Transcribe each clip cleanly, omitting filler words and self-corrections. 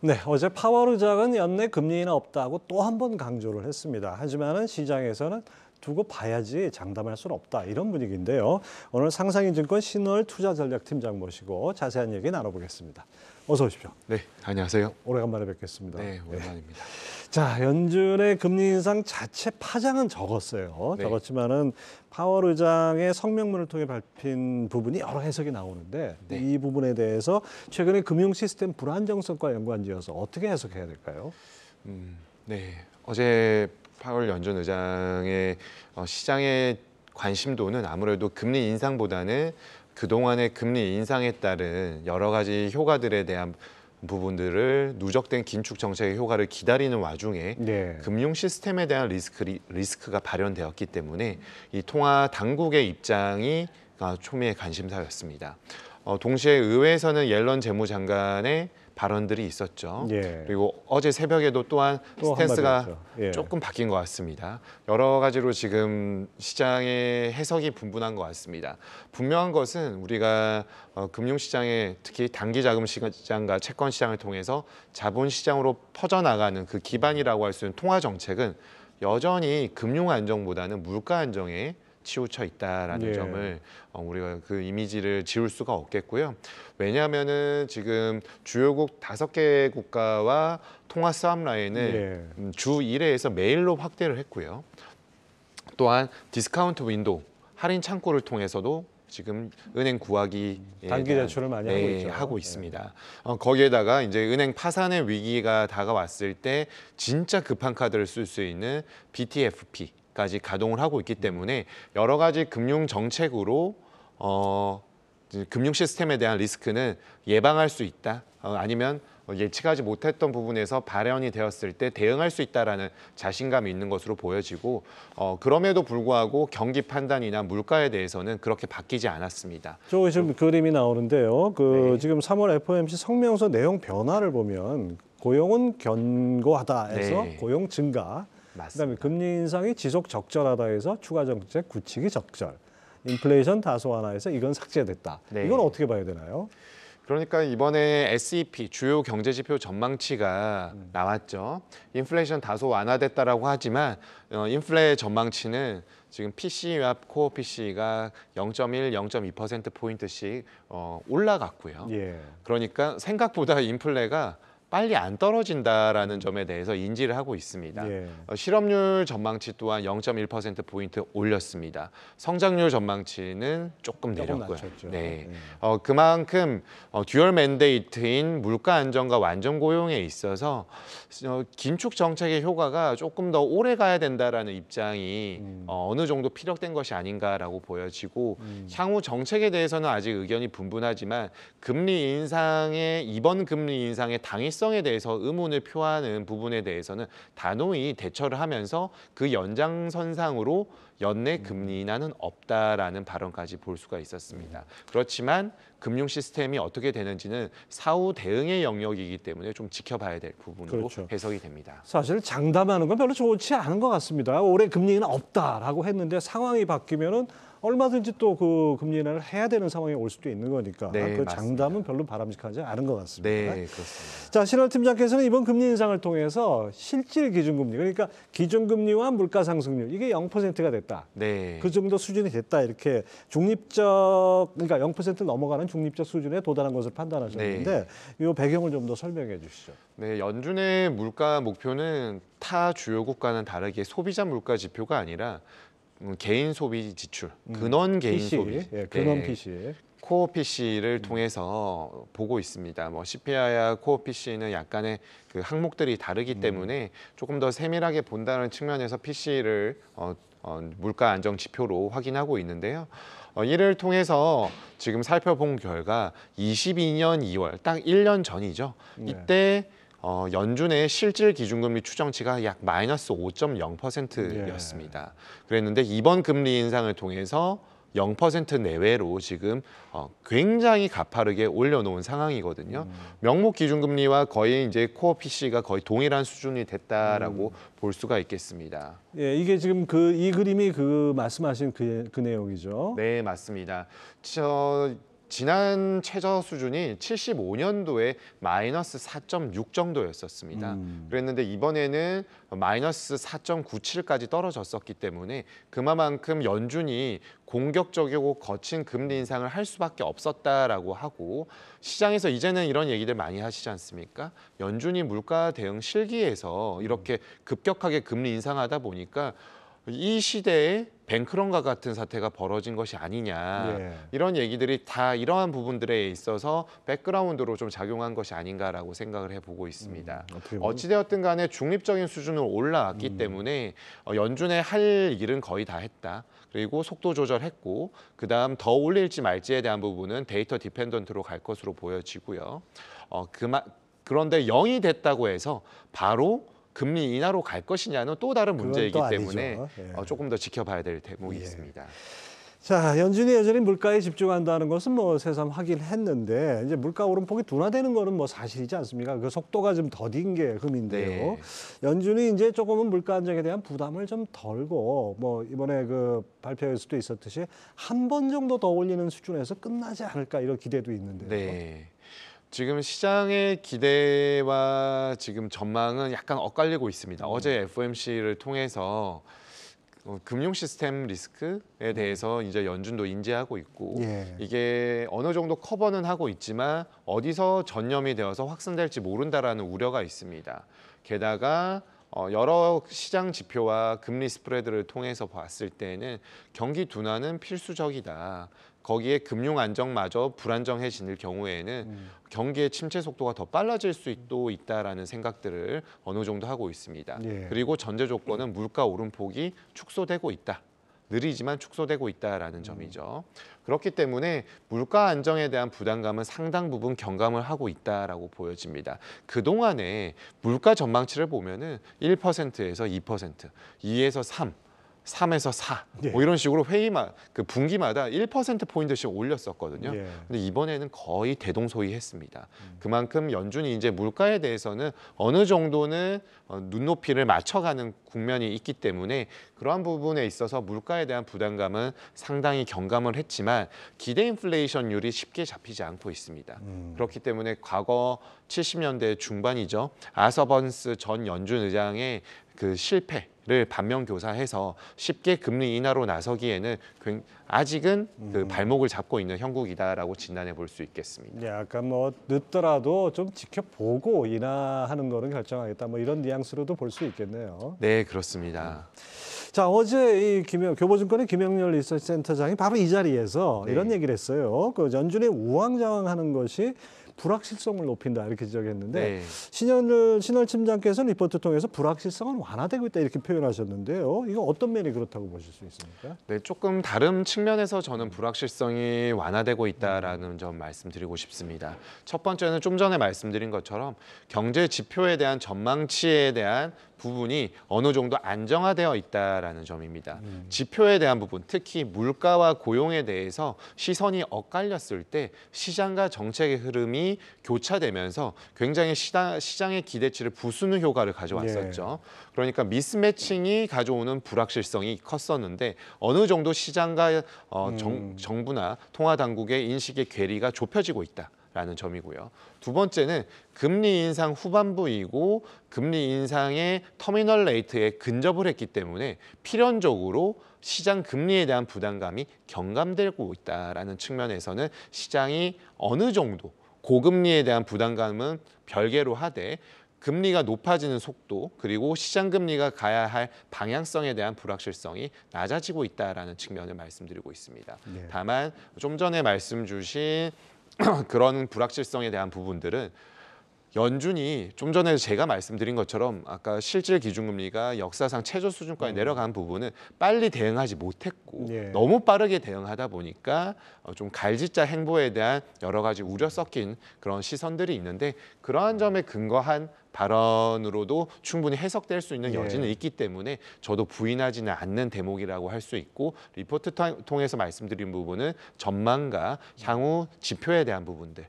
네, 어제 파월 의장은 연내 금리 인하 없다고 또 한 번 강조를 했습니다. 하지만은 시장에서는 두고 봐야지 장담할 수는 없다 이런 분위기인데요. 오늘 상상인증권 신월투자전략팀장 모시고 자세한 얘기 나눠보겠습니다. 어서 오십시오. 네, 안녕하세요. 오래간만에 뵙겠습니다. 네, 오랜만입니다. 자, 연준의 금리 인상 자체 파장은 적었어요. 네. 적었지만은 파월 의장의 성명문을 통해 밝힌 부분이 여러 해석이 나오는데 네. 이 부분에 대해서 최근에 금융 시스템 불안정성과 연관지어서 어떻게 해석해야 될까요? 네, 어제 파월 연준 의장의 시장의 관심도는 아무래도 금리 인상보다는 그동안의 금리 인상에 따른 여러 가지 효과들에 대한 부분들을 누적된 긴축 정책의 효과를 기다리는 와중에 네. 금융 시스템에 대한 리스크가 발현되었기 때문에 이 통화 당국의 입장이 초미의 관심사였습니다. 동시에 의회에서는 옐런 재무장관의 발언들이 있었죠. 예. 그리고 어제 새벽에도 또한 또 스탠스가 한마디 했죠. 예. 조금 바뀐 것 같습니다. 여러 가지로 지금 시장의 해석이 분분한 것 같습니다. 분명한 것은 우리가 금융시장에 특히 단기자금 시장과 채권 시장을 통해서 자본시장으로 퍼져나가는 그 기반이라고 할 수 있는 통화정책은 여전히 금융 안정보다는 물가 안정에 치우쳐 있다라는 예. 점을 우리가 그 이미지를 지울 수가 없겠고요. 왜냐하면은 지금 주요국 5개 국가와 통화 스왑 라인을 주 1회에서 매일로 확대를 했고요. 또한 디스카운트 윈도우, 할인 창구를 통해서도 지금 은행 구하기 단기 대출을 많이 하고 있죠. 하고 있습니다. 거기에다가 이제 은행 파산의 위기가 다가왔을 때 진짜 급한 카드를 쓸 수 있는 BTFP까지 가동을 하고 있기 때문에 여러 가지 금융 정책으로 금융 시스템에 대한 리스크는 예방할 수 있다. 아니면 예측하지 못했던 부분에서 발현이 되었을 때 대응할 수 있다라는 자신감이 있는 것으로 보여지고 그럼에도 불구하고 경기 판단이나 물가에 대해서는 그렇게 바뀌지 않았습니다. 저기 지금 그림이 나오는데요. 네. 지금 3월 FOMC 성명서 내용 변화를 보면 고용은 견고하다에서 네. 고용 증가, 맞습니다. 그다음에 금리 인상이 지속 적절하다에서 추가 정책 굳히기 적절, 인플레이션 다소 완화해서 이건 삭제됐다. 네. 이건 어떻게 봐야 되나요? 그러니까 이번에 SEP 주요 경제지표 전망치가 나왔죠. 인플레이션 다소 완화됐다라고 하지만 인플레 전망치는 지금 PC와 코어 PC가 0.1, 0.2%포인트씩 올라갔고요. 예. 그러니까 생각보다 인플레가 빨리 안 떨어진다라는 점에 대해서 인지를 하고 있습니다. 예. 실업률 전망치 또한 0.1%포인트 올렸습니다. 성장률 전망치는 조금 내렸고요. 낮췄죠. 네. 그만큼 듀얼 맨데이트인 물가 안정과 완전 고용에 있어서 긴축 정책의 효과가 조금 더 오래 가야 된다라는 입장이 어느 정도 피력된 것이 아닌가라고 보여지고 향후 정책에 대해서는 아직 의견이 분분하지만 이번 금리 인상의 당위성에 대해서 의문을 표하는 부분에 대해서는 단호히 대처를 하면서 그 연장선상으로 연내 금리 인하는 없다라는 발언까지 볼 수가 있었습니다. 그렇지만 금융 시스템이 어떻게 되는지는 사후 대응의 영역이기 때문에 좀 지켜봐야 될 부분으로 그렇죠. 해석이 됩니다. 사실 장담하는 건 별로 좋지 않은 것 같습니다. 올해 금리 인하 없다라고 했는데 상황이 바뀌면은 얼마든지 또 그 금리 인하를 해야 되는 상황이 올 수도 있는 거니까 네, 그 맞습니다. 장담은 별로 바람직하지 않은 것 같습니다. 네, 그렇습니다. 자, 신월 팀장께서는 이번 금리 인상을 통해서 실질 기준금리, 그러니까 기준금리와 물가 상승률 이게 0%가 됐다. 네. 그 정도 수준이 됐다. 이렇게 중립적, 그러니까 0% 넘어가는 중립적 수준에 도달한 것을 판단하셨는데 이 배경을 좀 더 설명해 주시죠. 네, 연준의 물가 목표는 타 주요 국가는 다르게 소비자 물가 지표가 아니라 개인 소비 지출, 근원 개인 PC, 소비, 예, 근원 네, PC. 코어 PC를 통해서 보고 있습니다. CPI와 코어 PC는 약간의 그 항목들이 다르기 때문에 조금 더 세밀하게 본다는 측면에서 PC를 물가 안정 지표로 확인하고 있는데요. 이를 통해서 지금 살펴본 결과 22년 2월, 딱 1년 전이죠. 이때 연준의 실질 기준금리 추정치가 약 마이너스 5.0%였습니다. 그랬는데 이번 금리 인상을 통해서 0% 내외로 지금 굉장히 가파르게 올려놓은 상황이거든요. 명목 기준금리와 거의 이제 코어 PC가 거의 동일한 수준이 됐다라고 볼 수가 있겠습니다. 예, 이게 지금 이 그림이 말씀하신 그 내용이죠. 네, 맞습니다. 지난 최저 수준이 75년도에 마이너스 4.6 정도였었습니다. 그랬는데 이번에는 마이너스 4.97까지 떨어졌었기 때문에 그만큼 연준이 공격적이고 거친 금리 인상을 할 수밖에 없었다라고 하고, 시장에서 이제는 이런 얘기들 많이 하시지 않습니까? 연준이 물가 대응 실기에서 이렇게 급격하게 금리 인상하다 보니까 이 시대에 뱅크런과 같은 사태가 벌어진 것이 아니냐, 예. 이런 얘기들이 다 이러한 부분들에 있어서 백그라운드로 좀 작용한 것이 아닌가라고 생각을 해보고 있습니다. 어떻게 보면 어찌되었든 간에 중립적인 수준으로 올라왔기 때문에 연준의 할 일은 거의 다 했다. 그리고 속도 조절했고, 그다음 더 올릴지 말지에 대한 부분은 데이터 디펜던트로 갈 것으로 보여지고요. 그런데 0이 됐다고 해서 바로 금리 인하로 갈 것이냐는 또 다른 그건 문제이기 또 때문에 아니죠. 예. 조금 더 지켜봐야 될 대목이 예. 있습니다. 자, 연준이 여전히 물가에 집중한다는 것은 뭐 새삼 하긴 했는데, 이제 물가 오름폭이 둔화되는 거는 뭐 사실이지 않습니까? 그 속도가 좀 더딘 게 흠인데요. 네. 연준이 이제 조금은 물가 안정에 대한 부담을 좀 덜고, 뭐 이번에 그 발표에서도 있었듯이 한 번 정도 더 올리는 수준에서 끝나지 않을까, 이런 기대도 있는데요. 네. 지금 시장의 기대와 지금 전망은 약간 엇갈리고 있습니다. 어제 FOMC를 통해서 금융 시스템 리스크에 대해서 이제 연준도 인지하고 있고, 예. 이게 어느 정도 커버는 하고 있지만 어디서 전염이 되어서 확산될지 모른다라는 우려가 있습니다. 게다가 여러 시장 지표와 금리 스프레드를 통해서 봤을 때는 경기 둔화는 필수적이다. 거기에 금융 안정마저 불안정해질 경우에는 경기의 침체 속도가 더 빨라질 수도 있다라는 생각들을 어느 정도 하고 있습니다. 예. 그리고 전제 조건은 물가 오름폭이 축소되고 있다. 느리지만 축소되고 있다라는 점이죠. 그렇기 때문에 물가 안정에 대한 부담감은 상당 부분 경감을 하고 있다라고 보여집니다. 그동안에 물가 전망치를 보면은 1%에서 2%, 2에서 3, 3에서 4, 뭐 이런 식으로 그 분기마다 1%포인트씩 올렸었거든요. 예. 근데 이번에는 거의 대동소이했습니다. 그만큼 연준이 이제 물가에 대해서는 어느 정도는 눈높이를 맞춰가는 국면이 있기 때문에 그러한 부분에 있어서 물가에 대한 부담감은 상당히 경감을 했지만 기대 인플레이션율이 쉽게 잡히지 않고 있습니다. 그렇기 때문에 과거 70년대 중반이죠. 아서 번스 전 연준 의장의 그 실패를 반면교사해서 쉽게 금리 인하로 나서기에는 아직은 그 발목을 잡고 있는 형국이다라고 진단해 볼 수 있겠습니다. 약간 뭐 늦더라도 좀 지켜보고 인하하는 거는 결정하겠다, 뭐 이런 뉘앙스로도 볼 수 있겠네요. 네, 그렇습니다. 자, 어제 이 교보증권의 김영렬 리서치 센터장이 바로 이 자리에서 네. 이런 얘기를 했어요. 그 연준의 우왕좌왕하는 것이 불확실성을 높인다, 이렇게 지적했는데, 네. 신월 팀장께서는 리포트 통해서 불확실성은 완화되고 있다, 이렇게 표현하셨는데요. 이거 어떤 면이 그렇다고 보실 수 있습니까? 네, 조금 다른 측면에서 저는 불확실성이 완화되고 있다라는 점 말씀드리고 싶습니다. 첫 번째는 좀 전에 말씀드린 것처럼 경제 지표에 대한 전망치에 대한 부분이 어느 정도 안정화되어 있다라는 점입니다. 지표에 대한 부분, 특히 물가와 고용에 대해서 시선이 엇갈렸을 때 시장과 정책의 흐름이 교차되면서 굉장히 시장의 기대치를 부수는 효과를 가져왔었죠. 그러니까 미스매칭이 가져오는 불확실성이 컸었는데 어느 정도 시장과 정부나 통화당국의 인식의 괴리가 좁혀지고 있다. 라는 점이고요. 두 번째는 금리 인상 후반부이고 금리 인상의 터미널 레이트에 근접을 했기 때문에 필연적으로 시장 금리에 대한 부담감이 경감되고 있다라는 측면에서는 시장이 어느 정도 고금리에 대한 부담감은 별개로 하되 금리가 높아지는 속도 그리고 시장 금리가 가야 할 방향성에 대한 불확실성이 낮아지고 있다라는 측면을 말씀드리고 있습니다. 네. 다만 좀 전에 말씀 주신 그런 불확실성에 대한 부분들은 연준이 좀 전에 제가 말씀드린 것처럼 아까 실질 기준금리가 역사상 최저 수준까지 내려간 부분은 빨리 대응하지 못했고 예. 너무 빠르게 대응하다 보니까 좀 갈짓자 행보에 대한 여러 가지 우려 섞인 그런 시선들이 있는데 그러한 점에 근거한 발언으로도 충분히 해석될 수 있는 예. 여지는 있기 때문에 저도 부인하지는 않는 대목이라고 할 수 있고 리포트 통해서 말씀드린 부분은 전망과 향후 지표에 대한 부분들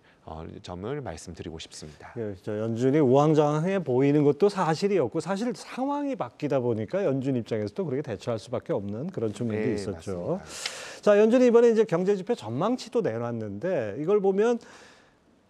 점을 말씀드리고 싶습니다. 예, 저 연준이 우왕좌왕해 보이는 것도 사실이었고 사실 상황이 바뀌다 보니까 연준 입장에서도 그렇게 대처할 수밖에 없는 그런 측면도 네, 있었죠. 맞습니다. 자, 연준이 이번에 이제 경제 지표 전망치도 내놨는데 이걸 보면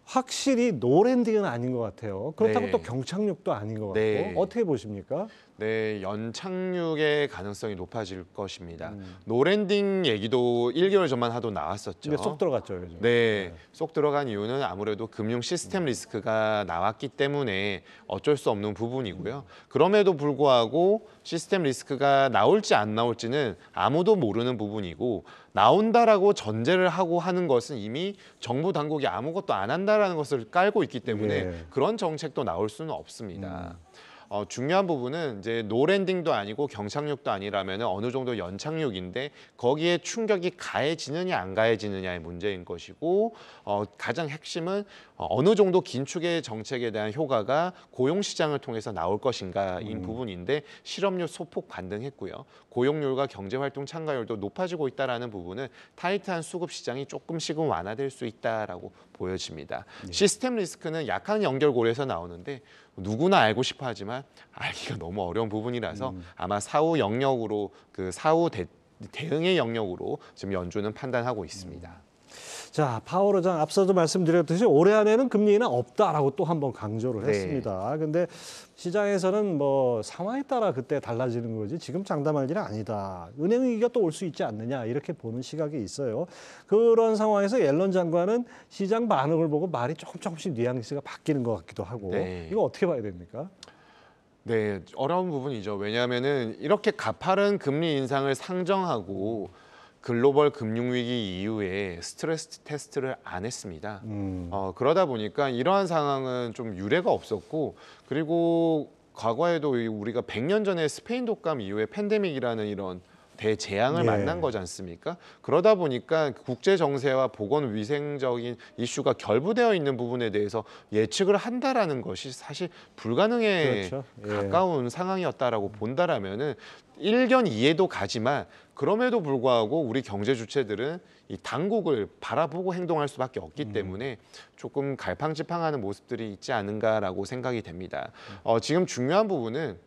확실히 노랜딩은 아닌 것 같아요. 그렇다고 네. 또 경착륙도 아닌 것 같고 네. 어떻게 보십니까? 네, 연착륙의 가능성이 높아질 것입니다. 노랜딩 얘기도 1개월 전만 하도 나왔었죠. 근데 쏙 들어갔죠, 요즘. 네, 쏙 들어간 이유는 아무래도 금융 시스템 리스크가 나왔기 때문에 어쩔 수 없는 부분이고요. 그럼에도 불구하고 시스템 리스크가 나올지 안 나올지는 아무도 모르는 부분이고 나온다라고 전제를 하고 하는 것은 이미 정부 당국이 아무것도 안 한다라는 것을 깔고 있기 때문에 예. 그런 정책도 나올 수는 없습니다. 중요한 부분은 이제 노랜딩도 아니고 경착륙도 아니라면 어느 정도 연착륙인데 거기에 충격이 가해지느냐 안 가해지느냐의 문제인 것이고 가장 핵심은 어느 정도 긴축의 정책에 대한 효과가 고용 시장을 통해서 나올 것인가인 부분인데 실업률 소폭 반등했고요. 고용률과 경제활동 참가율도 높아지고 있다라는 부분은 타이트한 수급 시장이 조금씩은 완화될 수 있다라고 보여집니다. 시스템 리스크는 약한 연결고리에서 나오는데 누구나 알고 싶어 하지만 알기가 너무 어려운 부분이라서 아마 사후 영역으로 그 사후 대응의 영역으로 지금 연준은 판단하고 있습니다. 자, 파월 의장 앞서도 말씀드렸듯이 올해 안에는 금리 인하 없다라고 또 한 번 강조를 네. 했습니다. 근데 시장에서는 뭐 상황에 따라 그때 달라지는 거지 지금 장담할 일은 아니다. 은행 위기가 또 올 수 있지 않느냐 이렇게 보는 시각이 있어요. 그런 상황에서 옐런 장관은 시장 반응을 보고 말이 조금씩 뉘앙스가 바뀌는 것 같기도 하고 네. 이거 어떻게 봐야 됩니까? 네, 어려운 부분이죠. 왜냐하면은 이렇게 가파른 금리 인상을 상정하고 글로벌 금융위기 이후에 스트레스 테스트를 안 했습니다. 그러다 보니까 이러한 상황은 좀 유례가 없었고 그리고 과거에도 우리가 100년 전에 스페인 독감 이후에 팬데믹이라는 이런 대재앙을 예. 만난 거지 않습니까? 그러다 보니까 국제 정세와 보건 위생적인 이슈가 결부되어 있는 부분에 대해서 예측을 한다라는 것이 사실 불가능에 그렇죠. 예. 가까운 상황이었다라고 본다라면은 일견 이해도 가지만 그럼에도 불구하고 우리 경제 주체들은 이 당국을 바라보고 행동할 수밖에 없기 때문에 조금 갈팡질팡하는 모습들이 있지 않은가라고 생각이 됩니다. 지금 중요한 부분은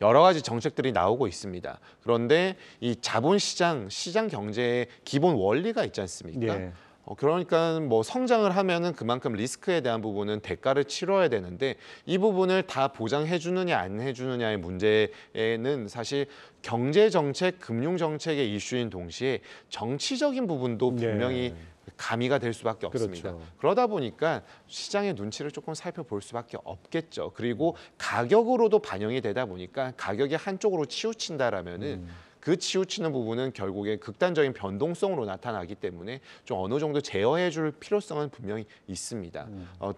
여러 가지 정책들이 나오고 있습니다. 그런데 이 자본시장, 시장 경제의 기본 원리가 있지 않습니까? 예. 그러니까 뭐 성장을 하면은 그만큼 리스크에 대한 부분은 대가를 치러야 되는데 이 부분을 다 보장해 주느냐 안 해주느냐의 문제에는 사실 경제 정책, 금융 정책의 이슈인 동시에 정치적인 부분도 분명히 가미가 될 수밖에 없습니다. 그렇죠. 그러다 보니까 시장의 눈치를 조금 살펴볼 수밖에 없겠죠. 그리고 가격으로도 반영이 되다 보니까 가격이 한쪽으로 치우친다라면은 그 치우치는 부분은 결국에 극단적인 변동성으로 나타나기 때문에 좀 어느 정도 제어해 줄 필요성은 분명히 있습니다.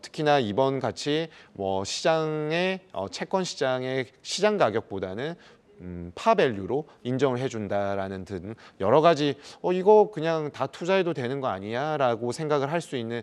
특히나 이번 같이 뭐 시장의 채권 시장의 시장 가격보다는 파밸류로 인정을 해준다라는 등 여러 가지 이거 그냥 다 투자해도 되는 거 아니야라고 생각을 할 수 있는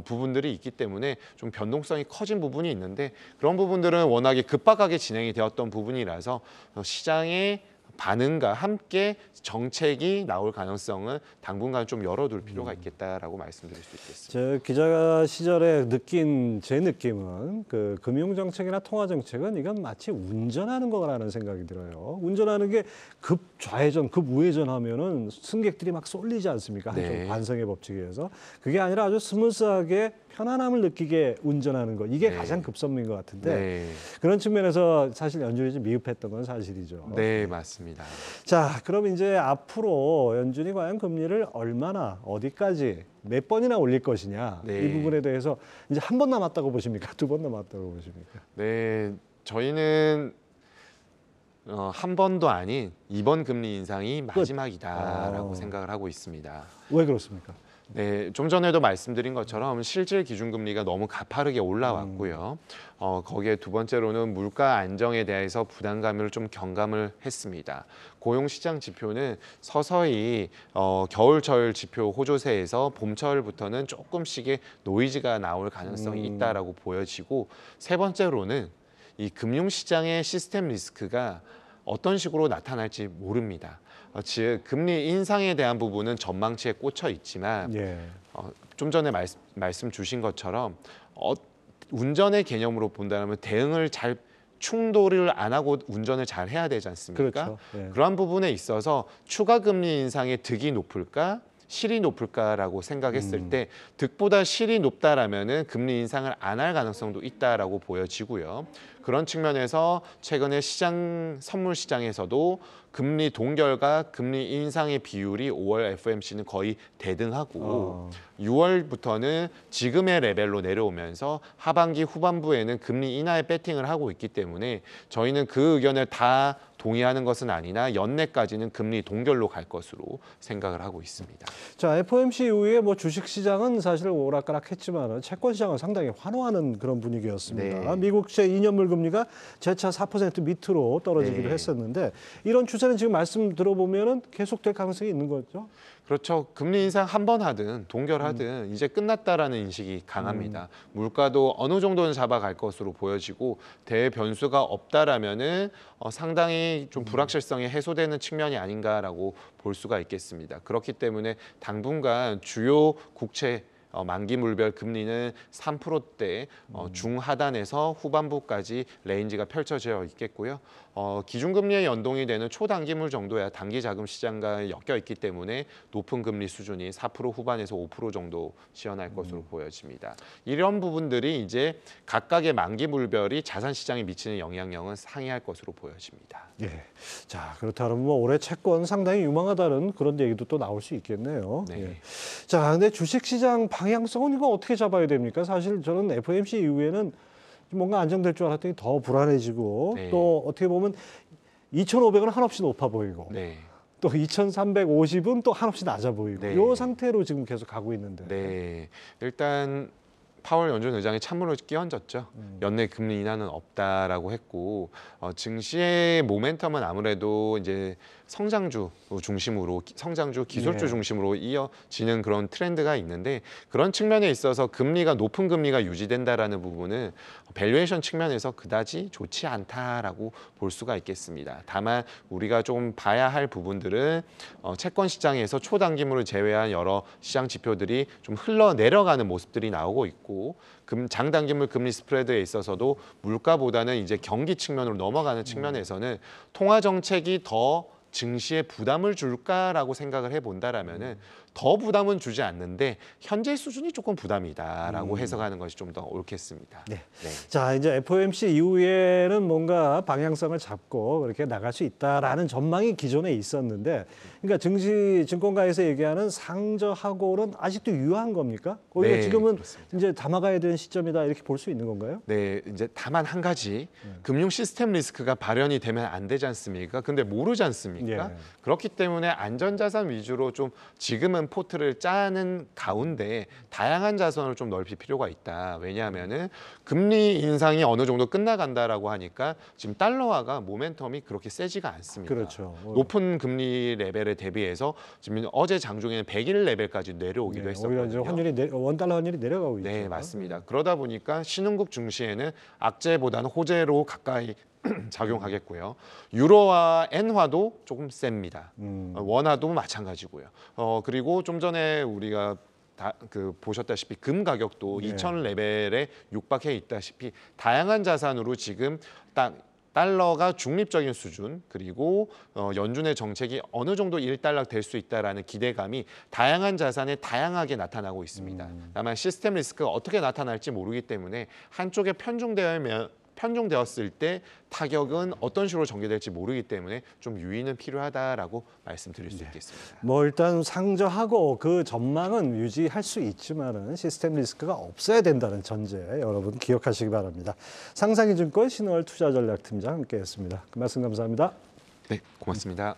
부분들이 있기 때문에 좀 변동성이 커진 부분이 있는데 그런 부분들은 워낙에 급박하게 진행이 되었던 부분이라서 시장의 반응과 함께 정책이 나올 가능성은 당분간 좀 열어둘 필요가 있겠다라고 말씀드릴 수 있겠습니다. 제 기자 시절에 느낀 제 느낌은 그 금융 정책이나 통화 정책은 이건 마치 운전하는 거라는 생각이 들어요. 운전하는 게 급 좌회전, 급 우회전하면은 승객들이 막 쏠리지 않습니까? 한쪽 네. 관성의 법칙에 의해서 그게 아니라 아주 스무스하게 편안함을 느끼게 운전하는 거 이게 네. 가장 급선무인 것 같은데 네, 그런 측면에서 사실 연준이 좀 미흡했던 건 사실이죠. 네 맞습니다. 자, 그럼 이제 앞으로 연준이 과연 금리를 얼마나 어디까지 몇 번이나 올릴 것이냐 네. 이 부분에 대해서 이제 한 번 남았다고 보십니까? 두 번 남았다고 보십니까? 네, 저희는 한 번도 아닌 이번 금리 인상이 마지막이다라고 아. 생각을 하고 있습니다. 왜 그렇습니까? 네, 좀 전에도 말씀드린 것처럼 실질 기준금리가 너무 가파르게 올라왔고요. 거기에 두 번째로는 물가 안정에 대해서 부담감을 좀 경감을 했습니다. 고용시장 지표는 서서히 겨울철 지표 호조세에서 봄철부터는 조금씩의 노이즈가 나올 가능성이 있다라고 보여지고, 세 번째로는 이 금융시장의 시스템 리스크가 어떤 식으로 나타날지 모릅니다. 즉 금리 인상에 대한 부분은 전망치에 꽂혀 있지만 예. 좀 전에 말씀 주신 것처럼 운전의 개념으로 본다면 대응을 잘 충돌을 안 하고 운전을 잘 해야 되지 않습니까? 그렇죠. 예. 그러한 부분에 있어서 추가 금리 인상의 득이 높을까? 실이 높을까라고 생각했을 때 득보다 실이 높다라면은 금리 인상을 안 할 가능성도 있다라고 보여지고요. 그런 측면에서 최근에 선물 시장에서도 금리 동결과 금리 인상의 비율이 5월 FOMC는 거의 대등하고 6월부터는 지금의 레벨로 내려오면서 하반기 후반부에는 금리 인하에 배팅을 하고 있기 때문에 저희는 그 의견을 다 동의하는 것은 아니나 연내까지는 금리 동결로 갈 것으로 생각을 하고 있습니다. 자, FOMC 이후에 뭐 주식 시장은 사실 오락가락했지만 채권 시장은 상당히 환호하는 그런 분위기였습니다. 네. 미국채 2년물 금리가 재차 4% 밑으로 떨어지기도 네. 했었는데 이런 추세는 지금 말씀 들어보면은 계속될 가능성이 있는 거죠? 그렇죠. 금리 인상 한 번 하든 동결하든 이제 끝났다라는 인식이 강합니다. 물가도 어느 정도는 잡아갈 것으로 보여지고 대변수가 없다라면은 상당히 좀 불확실성이 해소되는 측면이 아닌가라고 볼 수가 있겠습니다. 그렇기 때문에 당분간 주요 국채 만기 물별 금리는 3%대 중하단에서 후반부까지 레인지가 펼쳐져 있겠고요. 기준금리에 연동이 되는 초단기물 정도야 단기 자금 시장과 엮여 있기 때문에 높은 금리 수준이 4% 후반에서 5% 정도 시현할 것으로 보여집니다. 이런 부분들이 이제 각각의 만기 물별이 자산 시장에 미치는 영향력은 상회할 것으로 보여집니다. 예. 자, 그렇다면 뭐 올해 채권 상당히 유망하다는 그런 얘기도 또 나올 수 있겠네요. 네. 예. 자, 근데 주식 시장 방향성은 이거 어떻게 잡아야 됩니까? 사실 저는 FOMC 이후에는 뭔가 안정될 줄 알았더니 더 불안해지고 네. 또 어떻게 보면 2,500은 한없이 높아 보이고 네. 또 2,350은 또 한없이 낮아 보이고 네. 이 상태로 지금 계속 가고 있는데. 네, 일단 파월 연준 의장이 찬물을 끼얹었죠. 연내 금리 인하는 없다라고 했고 증시의 모멘텀은 아무래도 이제 성장주 기술주 예. 중심으로 이어지는 그런 트렌드가 있는데 그런 측면에 있어서 금리가 높은 금리가 유지된다라는 부분은 밸류에이션 측면에서 그다지 좋지 않다라고 볼 수가 있겠습니다. 다만 우리가 좀 봐야 할 부분들은 채권 시장에서 초단기물을 제외한 여러 시장 지표들이 좀 흘러 내려가는 모습들이 나오고 있고 장단기물 금리 스프레드에 있어서도 물가보다는 이제 경기 측면으로 넘어가는 측면에서는 통화 정책이 더 증시에 부담을 줄까라고 생각을 해본다라면은 더 부담은 주지 않는데 현재 수준이 조금 부담이다라고 해석하는 것이 좀 더 옳겠습니다. 네. 네. 자, 이제 FOMC 이후에는 뭔가 방향성을 잡고 그렇게 나갈 수 있다라는 전망이 기존에 있었는데, 그러니까 증권가에서 얘기하는 상저하고는 아직도 유효한 겁니까? 오히려 네, 지금은 그렇습니다. 이제 담아가야 되는 시점이다 이렇게 볼 수 있는 건가요? 네, 이제 다만 한 가지 금융 시스템 리스크가 발현이 되면 안 되지 않습니까? 근데 모르지 않습니까? 예. 그렇기 때문에 안전자산 위주로 좀 지금은 포트를 짜는 가운데 다양한 자산을 좀 넓힐 필요가 있다. 왜냐하면은 금리 인상이 어느 정도 끝나간다라고 하니까 지금 달러화가 모멘텀이 그렇게 세지가 않습니다. 그렇죠. 높은 금리 레벨에 대비해서 지금 어제 장중에는 100일 레벨까지 내려오기도 네, 했었거든요. 오히려 이제 환율이 원달러 환율이 내려가고 있죠. 네, 맞습니다. 그러다 보니까 신흥국 증시에는 악재보다는 호재로 가까이 작용하겠고요. 유로와 엔화도 조금 셉니다. 원화도 마찬가지고요. 그리고 좀 전에 우리가 보셨다시피 금 가격도 네. 2,000 레벨에 육박해 있다시피 다양한 자산으로 지금 딱 달러가 중립적인 수준 그리고 연준의 정책이 어느 정도 일단락 될 수 있다라는 기대감이 다양한 자산에 다양하게 나타나고 있습니다. 다만 시스템 리스크가 어떻게 나타날지 모르기 때문에 한쪽에 편중되었을 때 타격은 어떤 식으로 전개될지 모르기 때문에 좀 유의는 필요하다라고 말씀드릴 수 있겠습니다. 뭐 일단 상저하고 그 전망은 유지할 수 있지만은 시스템 리스크가 없어야 된다는 전제 여러분 기억하시기 바랍니다. 상상이증권 신월 투자전략팀장 함께했습니다. 그 말씀 감사합니다. 네, 고맙습니다.